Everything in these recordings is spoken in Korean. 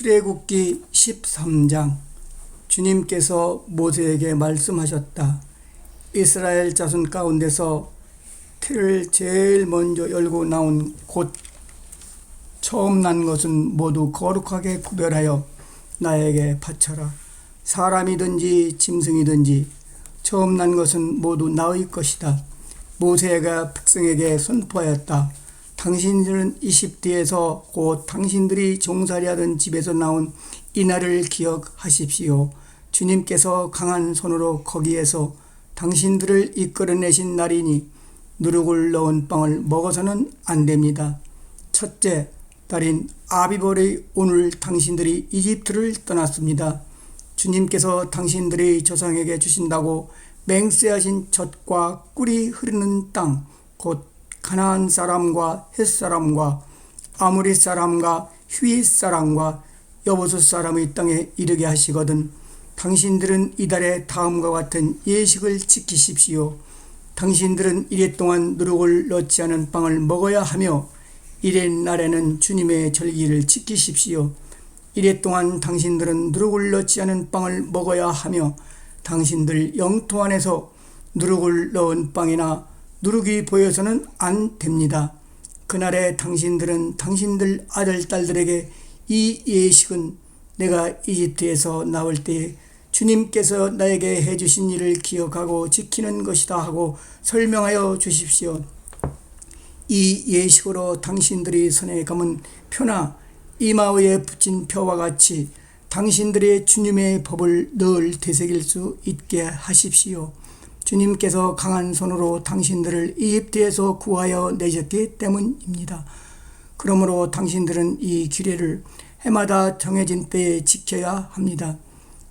출애굽기 13장. 주님께서 모세에게 말씀하셨다. 이스라엘 자손 가운데서 태를 제일 먼저 열고 나온 곧 처음 난 것은 모두 거룩하게 구별하여 나에게 바쳐라. 사람이든지 짐승이든지 처음 난 것은 모두 나의 것이다. 모세가 백성에게 선포하였다. 당신들은 이집트에서 곧 당신들이 종살이하던 집에서 나온 이 날을 기억하십시오. 주님께서 강한 손으로 거기에서 당신들을 이끌어내신 날이니 누룩을 넣은 빵을 먹어서는 안 됩니다. 첫째 달인 아비벌의 오늘 당신들이 이집트를 떠났습니다. 주님께서 당신들의 조상에게 주신다고 맹세하신 젖과 꿀이 흐르는 땅, 곧 가나안 사람과 헷 사람과 아모리 사람과 휘잇 사람과 여부스 사람의 땅에 이르게 하시거든 당신들은 이달에 다음과 같은 예식을 지키십시오. 당신들은 이래 동안 누룩을 넣지 않은 빵을 먹어야 하며 이래 날에는 주님의 절기를 지키십시오. 이래 동안 당신들은 누룩을 넣지 않은 빵을 먹어야 하며 당신들 영토 안에서 누룩을 넣은 빵이나 누룩이 보여서는 안 됩니다. 그날에 당신들은 당신들 아들 딸들에게 이 예식은 내가 이집트에서 나올 때에 주님께서 나에게 해주신 일을 기억하고 지키는 것이다 하고 설명하여 주십시오. 이 예식으로 당신들이 손에 감은 표나 이마 위에 붙인 표와 같이 당신들의 주님의 법을 늘 되새길 수 있게 하십시오. 주님께서 강한 손으로 당신들을 이집트에서 구하여 내셨기 때문입니다. 그러므로 당신들은 이 규례를 해마다 정해진 때에 지켜야 합니다.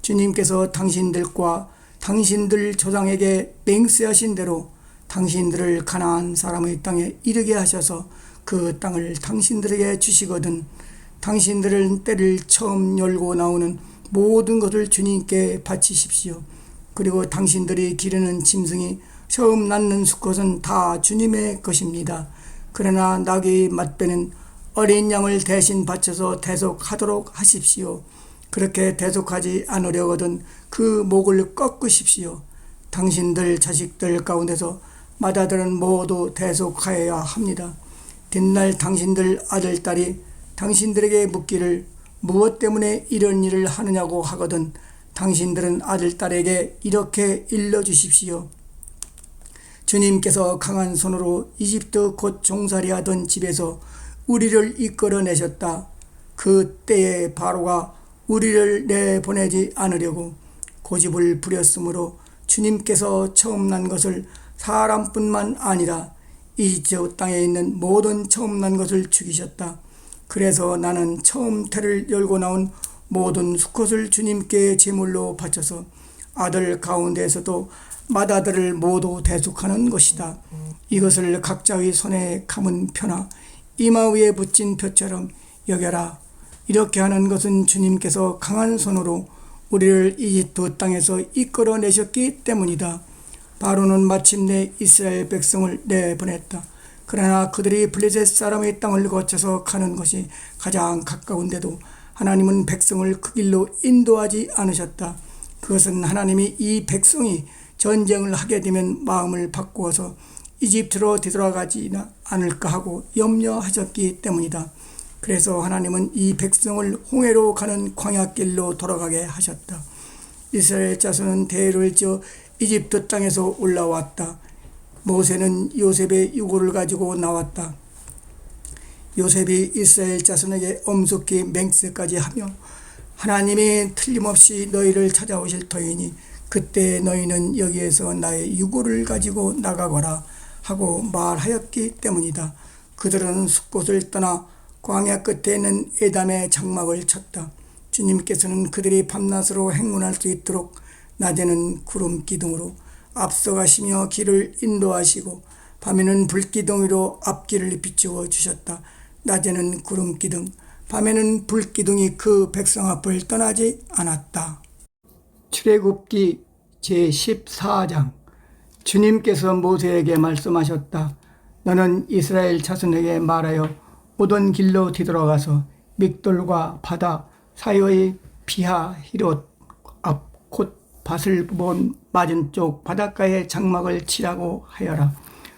주님께서 당신들과 당신들 조상에게 맹세하신 대로 당신들을 가나안 사람의 땅에 이르게 하셔서 그 땅을 당신들에게 주시거든 당신들은 때를 처음 열고 나오는 모든 것을 주님께 바치십시오. 그리고 당신들이 기르는 짐승이 처음 낳는 수컷은 다 주님의 것입니다. 그러나 나귀의 맏배는 어린 양을 대신 바쳐서 대속하도록 하십시오. 그렇게 대속하지 않으려거든 그 목을 꺾으십시오. 당신들 자식들 가운데서 맏아들은 모두 대속하여야 합니다. 뒷날 당신들 아들 딸이 당신들에게 묻기를 무엇 때문에 이런 일을 하느냐고 하거든 당신들은 아들 딸에게 이렇게 일러주십시오. 주님께서 강한 손으로 이집트 곧 종살이하던 집에서 우리를 이끌어내셨다. 그 때에 바로가 우리를 내보내지 않으려고 고집을 부렸으므로 주님께서 처음 난 것을 사람뿐만 아니라 이집트 땅에 있는 모든 처음 난 것을 죽이셨다. 그래서 나는 처음 태를 열고 나온 모든 수컷을 주님께 제물로 바쳐서 아들 가운데에서도 맏아들을 모두 대속하는 것이다. 이것을 각자의 손에 감은 표나 이마 위에 붙인 표처럼 여겨라. 이렇게 하는 것은 주님께서 강한 손으로 우리를 이집트 땅에서 이끌어내셨기 때문이다. 바로는 마침내 이스라엘 백성을 내보냈다. 그러나 그들이 블레셋 사람의 땅을 거쳐서 가는 것이 가장 가까운데도 하나님은 백성을 그 길로 인도하지 않으셨다. 그것은 하나님이 이 백성이 전쟁을 하게 되면 마음을 바꾸어서 이집트로 되돌아가지 않을까 하고 염려하셨기 때문이다. 그래서 하나님은 이 백성을 홍해로 가는 광야길로 돌아가게 하셨다. 이스라엘 자손은 대를 지어 이집트 땅에서 올라왔다. 모세는 요셉의 유고를 가지고 나왔다. 요셉이 이스라엘 자손에게 엄숙히 맹세까지 하며 하나님이 틀림없이 너희를 찾아오실 터이니 그때 너희는 여기에서 나의 유고를 가지고 나가거라 하고 말하였기 때문이다. 그들은 숲곳을 떠나 광야 끝에 있는 에담의 장막을 쳤다. 주님께서는 그들이 밤낮으로 행군할 수 있도록 낮에는 구름 기둥으로 앞서가시며 길을 인도하시고 밤에는 불기둥으로 앞길을 비추어 주셨다. 낮에는 구름 기둥, 밤에는 불 기둥이 그 백성 앞을 떠나지 않았다. 출애굽기 제14장. 주님께서 모세에게 말씀하셨다. 너는 이스라엘 자손에게 말하여 오던 길로 뒤돌아가서 믹돌과 바다, 사이의 비하 히롯 앞 곧 밭을 본 맞은쪽 바닷가에 장막을 치라고 하여라.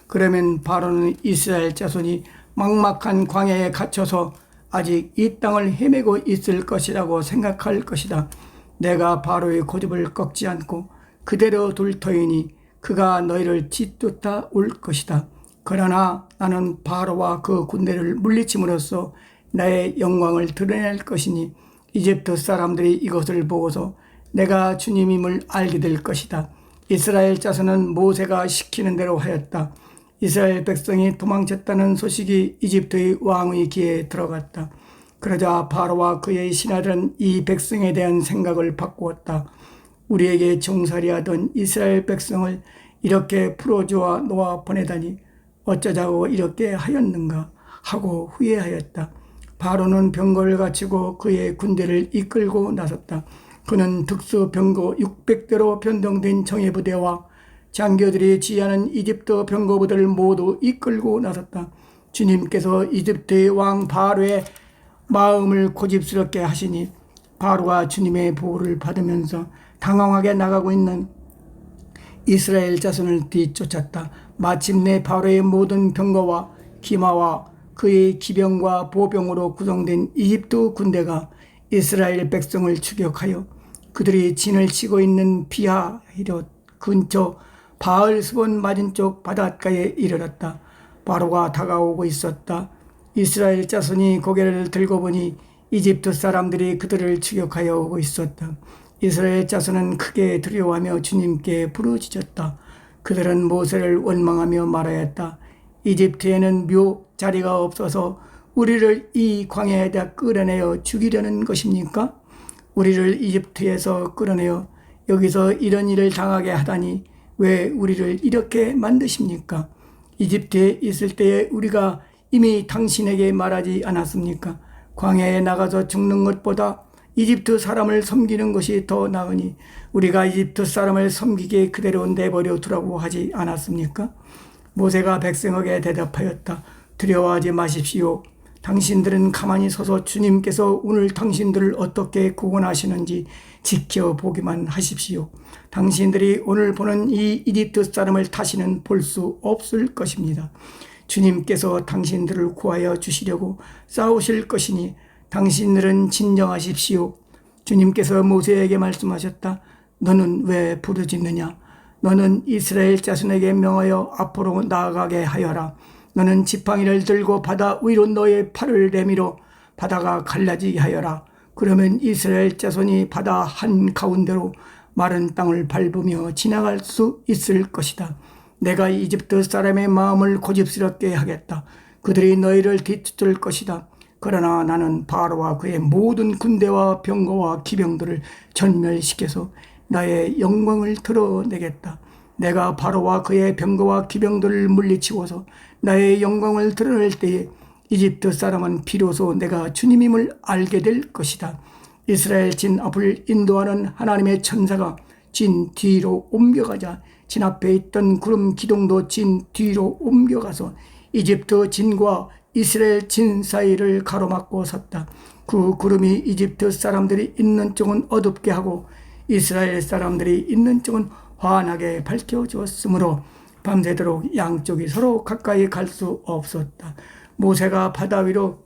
그러면 바로는 이스라엘 자손이 막막한 광야에 갇혀서 아직 이 땅을 헤매고 있을 것이라고 생각할 것이다. 내가 바로의 고집을 꺾지 않고 그대로 둘 터이니 그가 너희를 짓쫓아 올 것이다. 그러나 나는 바로와 그 군대를 물리침으로써 나의 영광을 드러낼 것이니 이집트 사람들이 이것을 보고서 내가 주님임을 알게 될 것이다. 이스라엘 자손은 모세가 시키는 대로 하였다. 이스라엘 백성이 도망쳤다는 소식이 이집트의 왕의 귀에 들어갔다. 그러자 바로와 그의 신하들은 이 백성에 대한 생각을 바꾸었다. 우리에게 종살이하던 이스라엘 백성을 이렇게 풀어주어 놓아 보내다니 어쩌자고 이렇게 하였는가 하고 후회하였다. 바로는 병거를 갖추고 그의 군대를 이끌고 나섰다. 그는 특수 병거 600대로 변동된 정예부대와 장교들이 지휘하는 이집트 병거부대를 모두 이끌고 나섰다. 주님께서 이집트의 왕 바로의 마음을 고집스럽게 하시니 바로가 주님의 보호를 받으면서 당황하게 나가고 있는 이스라엘 자손을 뒤쫓았다. 마침내 바로의 모든 병거와 기마와 그의 기병과 보병으로 구성된 이집트 군대가 이스라엘 백성을 추격하여 그들이 진을 치고 있는 비하히롯 근처 바알스본 맞은쪽 바닷가에 이르렀다. 바로가 다가오고 있었다. 이스라엘 자손이 고개를 들고 보니 이집트 사람들이 그들을 추격하여 오고 있었다. 이스라엘 자손은 크게 두려워하며 주님께 부르짖었다. 그들은 모세를 원망하며 말하였다. 이집트에는 묘 자리가 없어서 우리를 이 광야에다 끌어내어 죽이려는 것입니까? 우리를 이집트에서 끌어내어 여기서 이런 일을 당하게 하다니 왜 우리를 이렇게 만드십니까? 이집트에 있을 때에 우리가 이미 당신에게 말하지 않았습니까? 광야에 나가서 죽는 것보다 이집트 사람을 섬기는 것이 더 나으니 우리가 이집트 사람을 섬기게 그대로 내버려 두라고 하지 않았습니까? 모세가 백성에게 대답하였다. 두려워하지 마십시오. 당신들은 가만히 서서 주님께서 오늘 당신들을 어떻게 구원하시는지 지켜보기만 하십시오. 당신들이 오늘 보는 이 이집트 사람을 다시는 볼 수 없을 것입니다. 주님께서 당신들을 구하여 주시려고 싸우실 것이니 당신들은 진정하십시오. 주님께서 모세에게 말씀하셨다. 너는 왜 부르짖느냐? 너는 이스라엘 자손에게 명하여 앞으로 나아가게 하여라. 너는 지팡이를 들고 바다 위로 너의 팔을 내밀어 바다가 갈라지게 하여라. 그러면 이스라엘 자손이 바다 한가운데로 마른 땅을 밟으며 지나갈 수 있을 것이다. 내가 이집트 사람의 마음을 고집스럽게 하겠다. 그들이 너희를 뒤쫓을 것이다. 그러나 나는 바로와 그의 모든 군대와 병거와 기병들을 전멸시켜서 나의 영광을 드러내겠다. 내가 바로와 그의 병거와 기병들을 물리치고서 나의 영광을 드러낼 때에 이집트 사람은 비로소 내가 주님임을 알게 될 것이다. 이스라엘 진 앞을 인도하는 하나님의 천사가 진 뒤로 옮겨가자 진 앞에 있던 구름 기둥도 진 뒤로 옮겨가서 이집트 진과 이스라엘 진 사이를 가로막고 섰다. 그 구름이 이집트 사람들이 있는 쪽은 어둡게 하고 이스라엘 사람들이 있는 쪽은 환하게 밝혀주었으므로 밤새도록 양쪽이 서로 가까이 갈 수 없었다. 모세가 바다 위로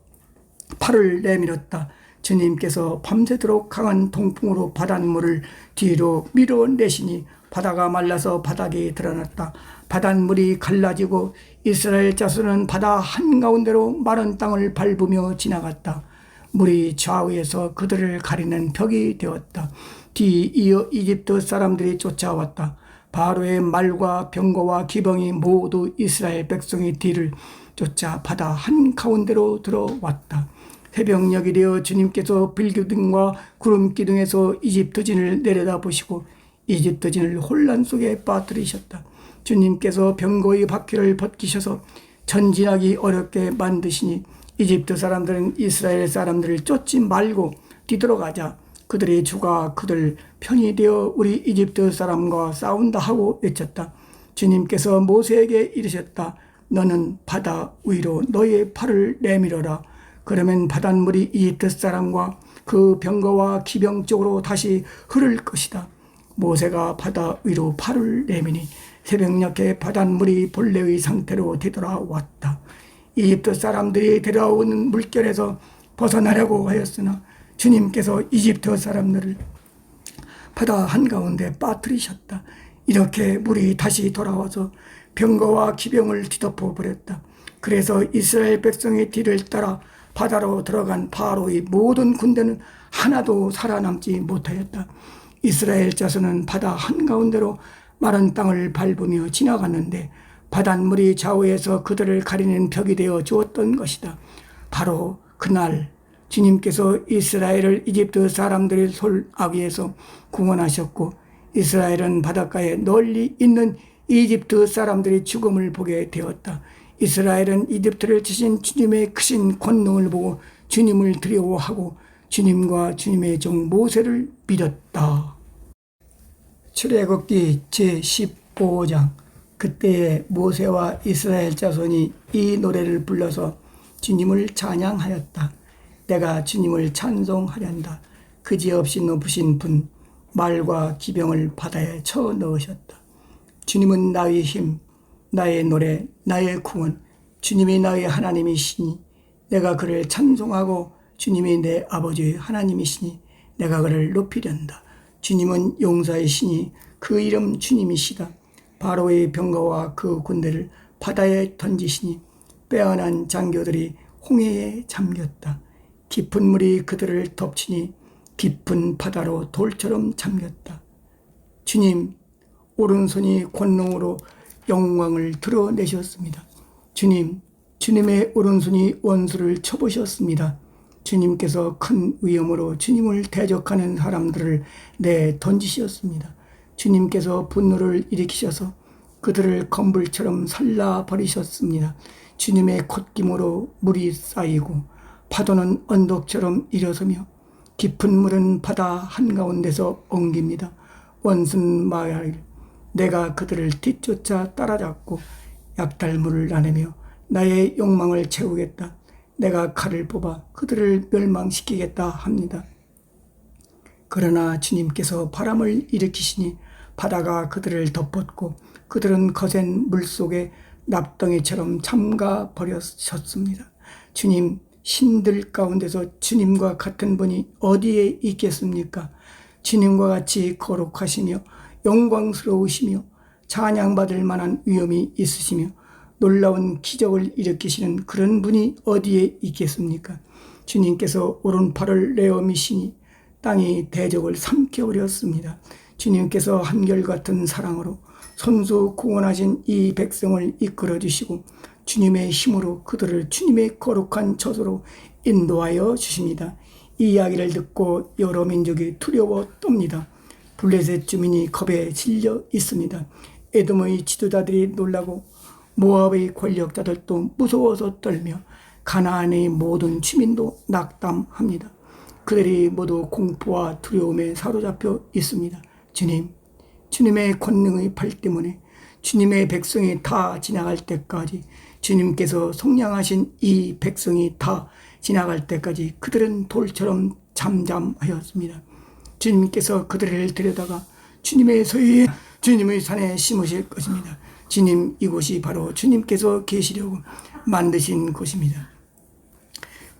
팔을 내밀었다. 주님께서 밤새도록 강한 동풍으로 바닷물을 뒤로 밀어내시니 바다가 말라서 바닥이 드러났다. 바닷물이 갈라지고 이스라엘 자손은 바다 한가운데로 마른 땅을 밟으며 지나갔다. 물이 좌우에서 그들을 가리는 벽이 되었다. 뒤이어 이집트 사람들이 쫓아왔다. 바로의 말과 병거와 기병이 모두 이스라엘 백성의 뒤를 쫓아 바다 한가운데로 들어왔다. 새벽녘이 되어 주님께서 불기둥과 구름기둥에서 이집트진을 내려다보시고 이집트진을 혼란 속에 빠뜨리셨다. 주님께서 병거의 바퀴를 벗기셔서 전진하기 어렵게 만드시니 이집트 사람들은 이스라엘 사람들을 쫓지 말고 뒤돌아가자 그들의 주가 그들 편이 되어 우리 이집트 사람과 싸운다 하고 외쳤다. 주님께서 모세에게 이르셨다. 너는 바다 위로 너의 팔을 내밀어라. 그러면 바닷물이 이집트 사람과 그 병거와 기병 쪽으로 다시 흐를 것이다. 모세가 바다 위로 팔을 내미니 새벽녘에 바닷물이 본래의 상태로 되돌아왔다. 이집트 사람들이 데려오는 물결에서 벗어나려고 하였으나 주님께서 이집트 사람들을 바다 한가운데 빠뜨리셨다. 이렇게 물이 다시 돌아와서 병거와 기병을 뒤덮어 버렸다. 그래서 이스라엘 백성의 뒤를 따라 바다로 들어간 바로의 모든 군대는 하나도 살아남지 못하였다. 이스라엘 자손은 바다 한가운데로 마른 땅을 밟으며 지나갔는데 바닷물이 좌우에서 그들을 가리는 벽이 되어 주었던 것이다. 바로 그날 주님께서 이스라엘을 이집트 사람들의 손 아귀에서 구원하셨고 이스라엘은 바닷가에 널리 있는 이집트 사람들의 죽음을 보게 되었다. 이스라엘은 이집트를 치신 주님의 크신 권능을 보고 주님을 두려워하고 주님과 주님의 종 모세를 믿었다. 출애굽기 제15장. 그때에 모세와 이스라엘 자손이 이 노래를 불러서 주님을 찬양하였다. 내가 주님을 찬송하련다. 그지없이 높으신 분 말과 기병을 바다에 쳐 넣으셨다. 주님은 나의 힘, 나의 노래, 나의 구원, 주님이 나의 하나님이시니 내가 그를 찬송하고 주님이 내 아버지의 하나님이시니 내가 그를 높이련다. 주님은 용사의 신이 그 이름 주님이시다. 바로의 병거와 그 군대를 바다에 던지시니 빼어난 장교들이 홍해에 잠겼다. 깊은 물이 그들을 덮치니 깊은 바다로 돌처럼 잠겼다. 주님 오른손이 권능으로 영광을 드러내셨습니다. 주님의 오른손이 원수를 쳐보셨습니다. 주님께서 큰 위엄으로 주님을 대적하는 사람들을 내던지셨습니다. 주님께서 분노를 일으키셔서 그들을 건불처럼 살라버리셨습니다. 주님의 콧김으로 물이 쌓이고 파도는 언덕처럼 일어서며 깊은 물은 바다 한가운데서 엉깁니다. 원수는 말하길 내가 그들을 뒤쫓아 따라잡고 약탈물을 나누며 나의 욕망을 채우겠다. 내가 칼을 뽑아 그들을 멸망시키겠다 합니다. 그러나 주님께서 바람을 일으키시니 바다가 그들을 덮었고 그들은 거센 물속에 납덩이처럼 잠가 버렸습니다. 주님 신들 가운데서 주님과 같은 분이 어디에 있겠습니까? 주님과 같이 거룩하시며 영광스러우시며 찬양받을 만한 위엄이 있으시며 놀라운 기적을 일으키시는 그런 분이 어디에 있겠습니까? 주님께서 오른팔을 내어 미시니 땅이 대적을 삼켜버렸습니다. 주님께서 한결같은 사랑으로 손수 구원하신 이 백성을 이끌어 주시고 주님의 힘으로 그들을 주님의 거룩한 처소로 인도하여 주십니다. 이 이야기를 듣고 여러 민족이 두려워 떱니다. 블레셋 주민이 겁에 질려 있습니다. 에돔의 지도자들이 놀라고 모압의 권력자들도 무서워서 떨며 가나안의 모든 주민도 낙담합니다. 그들이 모두 공포와 두려움에 사로잡혀 있습니다. 주님의 권능의 팔 때문에 주님의 백성이 다 지나갈 때까지 주님께서 속량하신 이 백성이 다 지나갈 때까지 그들은 돌처럼 잠잠하였습니다. 주님께서 그들을 데려다가 주님의 산에 심으실 것입니다. 주님 이곳이 바로 주님께서 계시려고 만드신 곳입니다.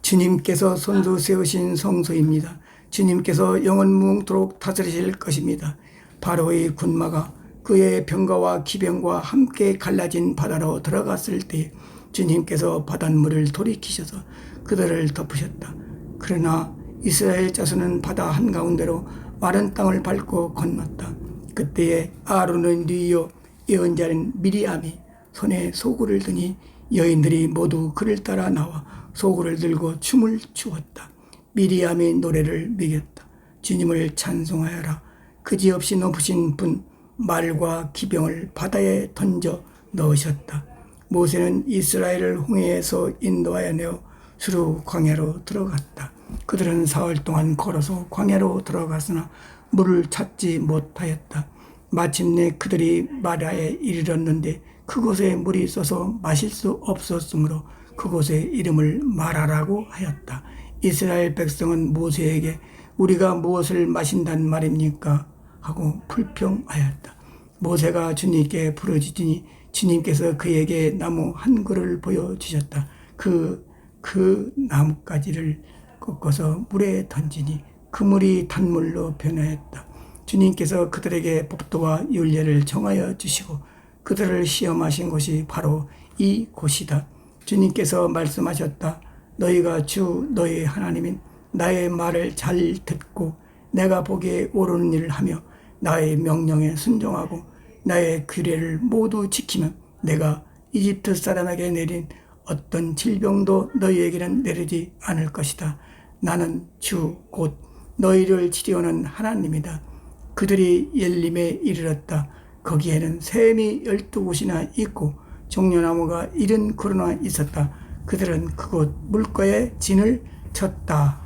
주님께서 손수 세우신 성소입니다. 주님께서 영원무궁토록 다스리실 것입니다. 바로의 군마가 그의 병거와 기병과 함께 갈라진 바다로 들어갔을 때 주님께서 바닷물을 돌이키셔서 그들을 덮으셨다. 그러나 이스라엘 자손은 바다 한가운데로 마른 땅을 밟고 건넜다. 그때에 아론의 누이요 예언자인 미리암이 손에 소구를 드니 여인들이 모두 그를 따라 나와 소구를 들고 춤을 추었다. 미리암의 노래를 매겼다. 주님을 찬송하여라. 그지없이 높으신 분 말과 기병을 바다에 던져 넣으셨다. 모세는 이스라엘을 홍해에서 인도하여 내어 수르 광야로 들어갔다. 그들은 사흘 동안 걸어서 광야로 들어갔으나 물을 찾지 못하였다. 마침내 그들이 마라에 이르렀는데 그곳에 물이 있어서 마실 수 없었으므로 그곳의 이름을 마라라고 하였다. 이스라엘 백성은 모세에게 우리가 무엇을 마신단 말입니까? 하고 불평하였다. 모세가 주님께 부르짖으니 주님께서 그에게 나무 한 그루를 보여주셨다. 그 나뭇가지를 꺾어서 물에 던지니 그 물이 단물로 변하였다. 주님께서 그들에게 법도와 율례를 정하여 주시고 그들을 시험하신 곳이 바로 이 곳이다. 주님께서 말씀하셨다. 너희가 주 너희 하나님인 나의 말을 잘 듣고 내가 보기에 옳은 일을 하며 나의 명령에 순종하고 나의 규례를 모두 지키면 내가 이집트 사람에게 내린 어떤 질병도 너희에게는 내리지 않을 것이다. 나는 주 곧 너희를 치료하는 하나님이다. 그들이 엘림에 이르렀다. 거기에는 샘이 12곳이나 있고 종려나무가 70그루나 있었다. 그들은 그곳 물가에 진을 쳤다.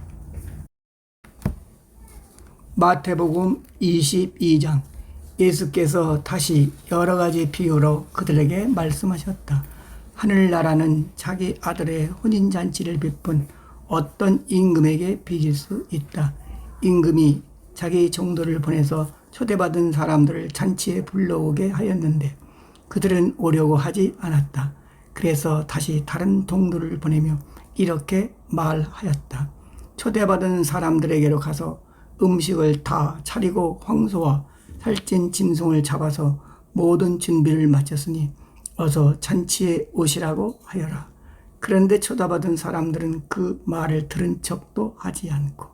마태복음 22장. 예수께서 다시 여러 가지 비유로 그들에게 말씀하셨다. 하늘나라는 자기 아들의 혼인잔치를 베푼 어떤 임금에게 비길 수 있다. 임금이 자기 종들을 보내서 초대받은 사람들을 잔치에 불러오게 하였는데 그들은 오려고 하지 않았다. 그래서 다시 다른 동료를 보내며 이렇게 말하였다. 초대받은 사람들에게로 가서 음식을 다 차리고 황소와 살찐 짐승을 잡아서 모든 준비를 마쳤으니 어서 잔치에 오시라고 하여라. 그런데 초대받은 사람들은 그 말을 들은 척도 하지 않고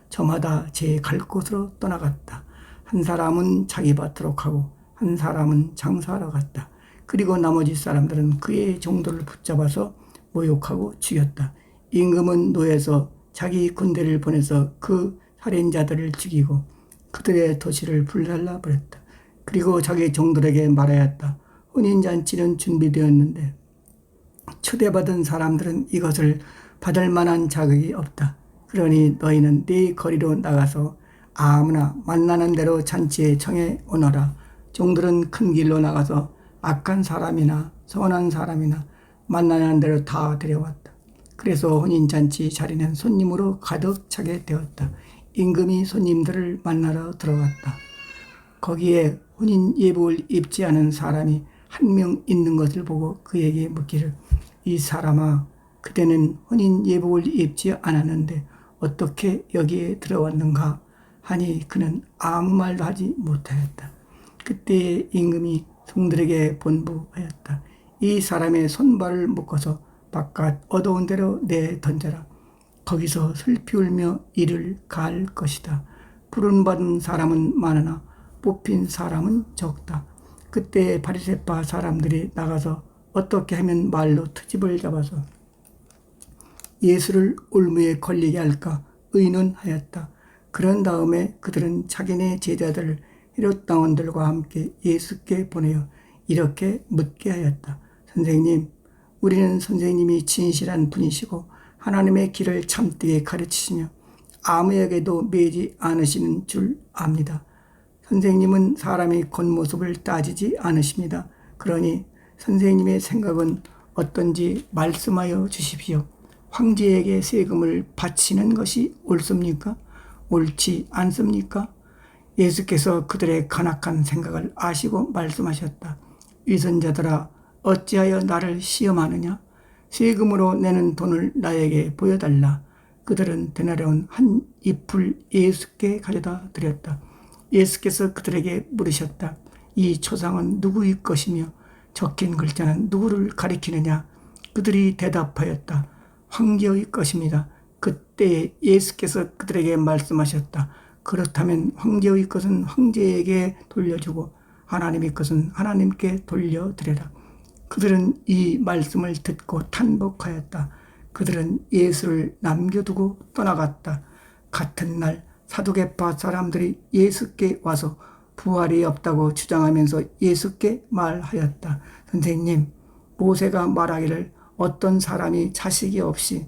저마다 제 갈 곳으로 떠나갔다. 한 사람은 자기 밭으로 가고 한 사람은 장사하러 갔다. 그리고 나머지 사람들은 그의 종들을 붙잡아서 모욕하고 죽였다. 임금은 노에서 자기 군대를 보내서 그 살인자들을 죽이고 그들의 도시를 불살라 버렸다. 그리고 자기 종들에게 말하였다. 혼인잔치는 준비되었는데 초대받은 사람들은 이것을 받을 만한 자격이 없다. 그러니 너희는 네 거리로 나가서 아무나 만나는 대로 잔치에 청해 오너라. 종들은 큰 길로 나가서 악한 사람이나 선한 사람이나 만나는 대로 다 데려왔다. 그래서 혼인잔치 자리는 손님으로 가득 차게 되었다. 임금이 손님들을 만나러 들어갔다. 거기에 혼인 예복을 입지 않은 사람이 한 명 있는 것을 보고 그에게 묻기를 이 사람아 그대는 혼인 예복을 입지 않았는데 어떻게 여기에 들어왔는가 하니 그는 아무 말도 하지 못하였다. 그때 임금이 종들에게 번부하였다. 이 사람의 손발을 묶어서 바깥 어두운 데로 내던져라. 거기서 슬피 울며 이를 갈 것이다. 부름받은 사람은 많으나 뽑힌 사람은 적다. 그때 바리새파 사람들이 나가서 어떻게 하면 말로 트집을 잡아서 예수를 올무에 걸리게 할까 의논하였다. 그런 다음에 그들은 자기네 제자들을 헤롯 당원들과 함께 예수께 보내어 이렇게 묻게 하였다. 선생님, 우리는 선생님이 진실한 분이시고 하나님의 길을 참되게 가르치시며 아무에게도 매지 않으시는 줄 압니다. 선생님은 사람의 겉모습을 따지지 않으십니다. 그러니 선생님의 생각은 어떤지 말씀하여 주십시오. 황제에게 세금을 바치는 것이 옳습니까? 옳지 않습니까? 예수께서 그들의 간악한 생각을 아시고 말씀하셨다. 위선자들아, 어찌하여 나를 시험하느냐? 세금으로 내는 돈을 나에게 보여달라. 그들은 데나리온 한 잎을 예수께 가져다 드렸다. 예수께서 그들에게 물으셨다. 이 초상은 누구의 것이며 적힌 글자는 누구를 가리키느냐? 그들이 대답하였다. 황제의 것입니다. 그때 예수께서 그들에게 말씀하셨다. 그렇다면 황제의 것은 황제에게 돌려주고 하나님의 것은 하나님께 돌려드려라. 그들은 이 말씀을 듣고 탄복하였다. 그들은 예수를 남겨두고 떠나갔다. 같은 날 사두개파 사람들이 예수께 와서 부활이 없다고 주장하면서 예수께 말하였다. 선생님, 모세가 말하기를 어떤 사람이 자식이 없이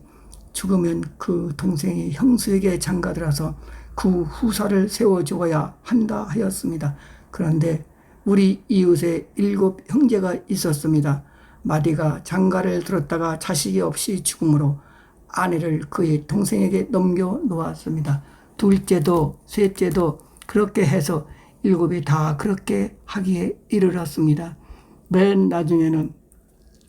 죽으면 그 동생이 형수에게 장가들어서 그 후사를 세워주어야 한다 하였습니다. 그런데 우리 이웃에 7 형제가 있었습니다. 마디가 장가를 들었다가 자식이 없이 죽으므로 아내를 그의 동생에게 넘겨 놓았습니다. 둘째도 셋째도 그렇게 해서 7이 다 그렇게 하기에 이르렀습니다. 맨 나중에는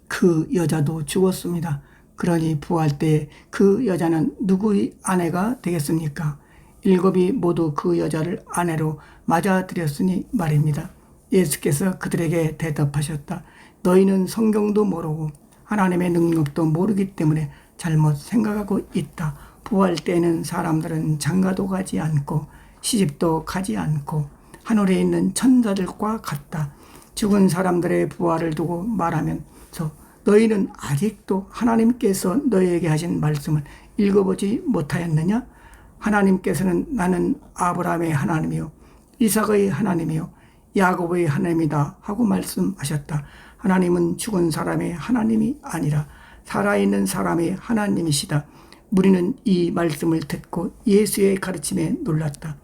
그 여자도 죽었습니다. 그러니 부활 때 그 여자는 누구의 아내가 되겠습니까? 7이 모두 그 여자를 아내로 맞아들였으니 말입니다. 예수께서 그들에게 대답하셨다. 너희는 성경도 모르고 하나님의 능력도 모르기 때문에 잘못 생각하고 있다. 부활 때는 사람들은 장가도 가지 않고 시집도 가지 않고 하늘에 있는 천사들과 같다. 죽은 사람들의 부활을 두고 말하면서 너희는 아직도 하나님께서 너희에게 하신 말씀을 읽어보지 못하였느냐? 하나님께서는 나는 아브라함의 하나님이요 이삭의 하나님이요 야곱의 하나님이다 하고 말씀하셨다. 하나님은 죽은 사람의 하나님이 아니라 살아있는 사람의 하나님이시다. 무리는 이 말씀을 듣고 예수의 가르침에 놀랐다.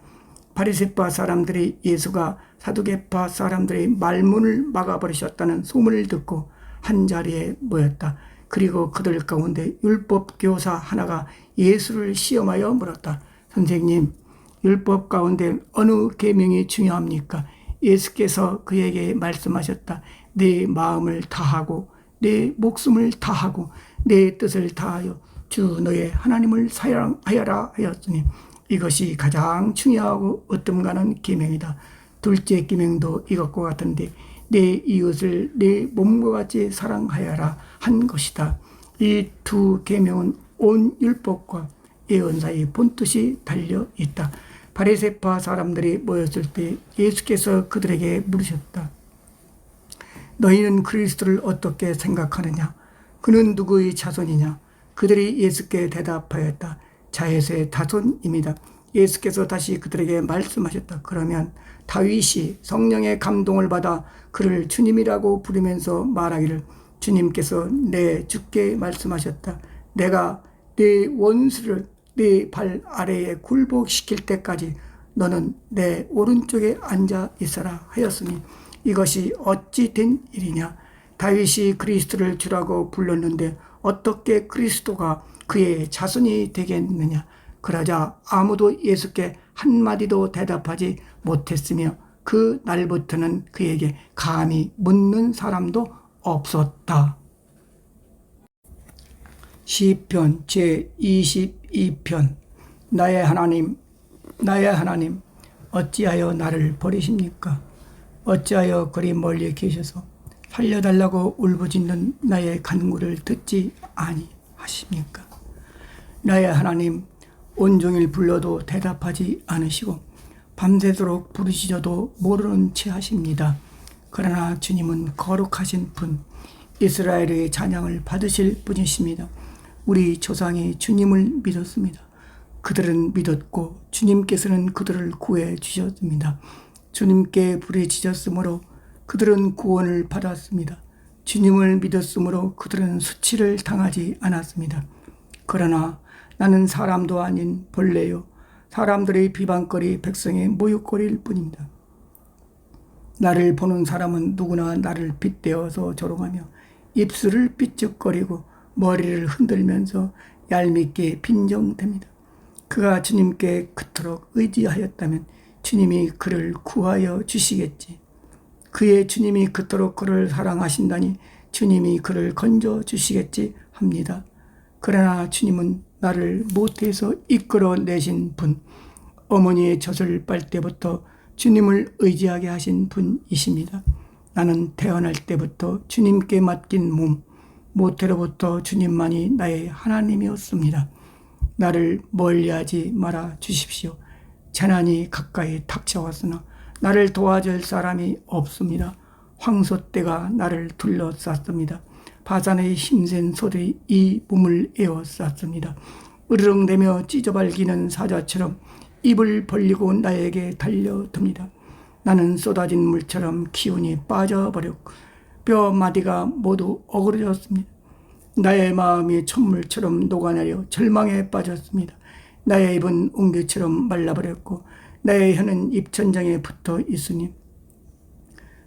바리새파 사람들이 예수가 사두개파 사람들의 말문을 막아버리셨다는 소문을 듣고 한자리에 모였다. 그리고 그들 가운데 율법 교사 하나가 예수를 시험하여 물었다. 선생님, 율법 가운데 어느 계명이 중요합니까? 예수께서 그에게 말씀하셨다. 내 마음을 다하고 내 목숨을 다하고 내 뜻을 다하여 주 너의 하나님을 사랑하여라 하였으니 이것이 가장 중요하고 어뜸가는 계명이다. 둘째 계명도 이것과 같은데 내 이웃을 내 몸과 같이 사랑하여라 한 것이다. 이 두 계명은 온 율법과 예언 사이 본뜻이 달려 있다. 바리새파 사람들이 모였을 때 예수께서 그들에게 물으셨다. 너희는 그리스도를 어떻게 생각하느냐? 그는 누구의 자손이냐? 그들이 예수께 대답하였다. 자에서의 자손입니다. 예수께서 다시 그들에게 말씀하셨다. 그러면 다윗이 성령의 감동을 받아 그를 주님이라고 부르면서 말하기를 주님께서 내 주께 말씀하셨다. 내가 네 원수를 네 발 아래에 굴복시킬 때까지 너는 내 오른쪽에 앉아 있어라 하였으니 이것이 어찌 된 일이냐? 다윗이 그리스도를 주라고 불렀는데 어떻게 그리스도가 그의 자손이 되겠느냐? 그러자 아무도 예수께 한마디도 대답하지 못했으며 그 날부터는 그에게 감히 묻는 사람도 없었다. 시편 제22편. 나의 하나님, 나의 하나님, 어찌하여 나를 버리십니까? 어찌하여 그리 멀리 계셔서 살려달라고 울부짖는 나의 간구를 듣지 아니하십니까? 나의 하나님, 온종일 불러도 대답하지 않으시고 밤새도록 부르시셔도 모르는 채 하십니다. 그러나 주님은 거룩하신 분, 이스라엘의 찬양을 받으실 분이십니다. 우리 조상이 주님을 믿었습니다. 그들은 믿었고 주님께서는 그들을 구해 주셨습니다. 주님께 부르짖었으므로 그들은 구원을 받았습니다. 주님을 믿었으므로 그들은 수치를 당하지 않았습니다. 그러나 나는 사람도 아닌 벌레요 사람들의 비방거리 백성의 모욕거리일 뿐입니다. 나를 보는 사람은 누구나 나를 빗대어서 조롱하며 입술을 삐죽거리고 머리를 흔들면서 얄밉게 빈정댑니다. 그가 주님께 그토록 의지하였다면 주님이 그를 구하여 주시겠지. 그의 주님이 그토록 그를 사랑하신다니 주님이 그를 건져 주시겠지 합니다. 그러나 주님은 나를 모태에서 이끌어내신 분, 어머니의 젖을 빨 때부터 주님을 의지하게 하신 분이십니다. 나는 태어날 때부터 주님께 맡긴 몸, 모태로부터 주님만이 나의 하나님이었습니다. 나를 멀리하지 말아 주십시오. 재난이 가까이 닥쳐왔으나 나를 도와줄 사람이 없습니다. 황소떼가 나를 둘러쌌습니다. 바산의 힘센 소들이 이 몸을 에워쌌습니다. 으르렁대며 찢어발기는 사자처럼 입을 벌리고 나에게 달려듭니다. 나는 쏟아진 물처럼 기운이 빠져버렸고 뼈 마디가 모두 어그러졌습니다. 나의 마음이 천물처럼 녹아내려 절망에 빠졌습니다. 나의 입은 웅기처럼 말라버렸고 나의 혀는 입천장에 붙어 있으니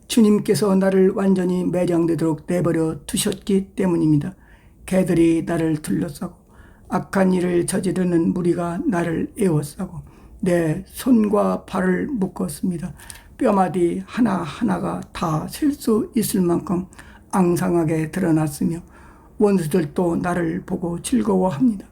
주님께서 나를 완전히 매장되도록 내버려 두셨기 때문입니다. 개들이 나를 둘러싸고 악한 일을 저지르는 무리가 나를 에워싸고 내 손과 발을 묶었습니다. 뼈마디 하나하나가 다 셀 수 있을 만큼 앙상하게 드러났으며 원수들도 나를 보고 즐거워합니다.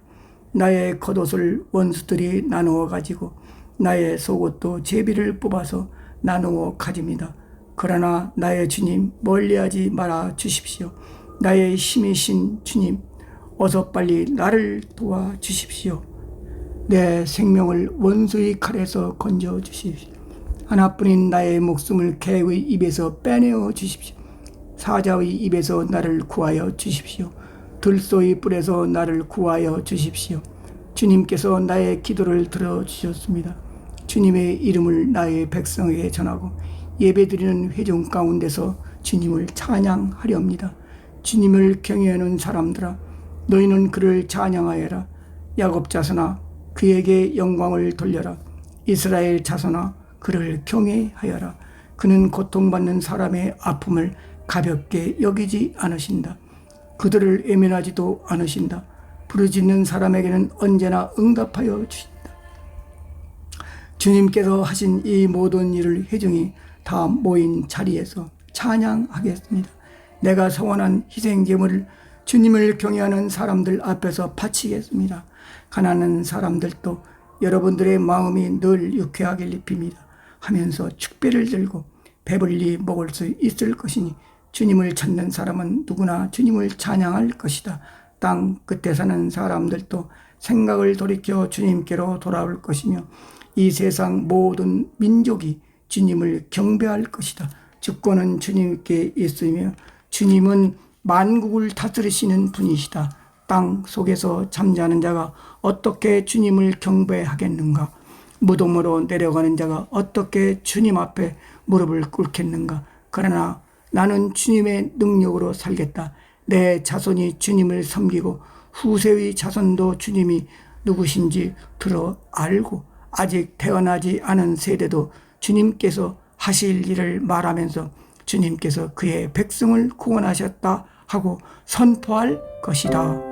나의 겉옷을 원수들이 나누어 가지고 나의 속옷도 제비를 뽑아서 나누어 가집니다. 그러나 나의 주님, 멀리하지 말아 주십시오. 나의 힘이신 주님, 어서 빨리 나를 도와주십시오. 내 생명을 원수의 칼에서 건져 주십시오. 하나뿐인 나의 목숨을 개의 입에서 빼내어 주십시오. 사자의 입에서 나를 구하여 주십시오. 들소의 뿔에서 나를 구하여 주십시오. 주님께서 나의 기도를 들어주셨습니다. 주님의 이름을 나의 백성에게 전하고 예배드리는 회중 가운데서 주님을 찬양하렵니다. 주님을 경외하는 사람들아, 너희는 그를 찬양하여라. 야곱 자손아, 그에게 영광을 돌려라. 이스라엘 자손아, 그를 경외하여라. 그는 고통받는 사람의 아픔을 가볍게 여기지 않으신다. 그들을 외면하지도 않으신다. 부르짖는 사람에게는 언제나 응답하여 주신다. 주님께서 하신 이 모든 일을 회중이 다 모인 자리에서 찬양하겠습니다. 내가 서원한 희생제물을 주님을 경외하는 사람들 앞에서 바치겠습니다. 가난한 사람들도 여러분들의 마음이 늘 유쾌하길 입힙니다 하면서 축배를 들고 배불리 먹을 수 있을 것이니 주님을 찾는 사람은 누구나 주님을 찬양할 것이다. 땅 끝에 사는 사람들도 생각을 돌이켜 주님께로 돌아올 것이며 이 세상 모든 민족이 주님을 경배할 것이다. 주권은 주님께 있으며 주님은 만국을 다스리시는 분이시다. 땅 속에서 잠자는 자가 어떻게 주님을 경배하겠는가? 무덤으로 내려가는 자가 어떻게 주님 앞에 무릎을 꿇겠는가? 그러나 나는 주님의 능력으로 살겠다. 내 자손이 주님을 섬기고 후세의 자손도 주님이 누구신지 들어 알고 아직 태어나지 않은 세대도 주님께서 하실 일을 말하면서 주님께서 그의 백성을 구원하셨다 하고 선포할 것이다.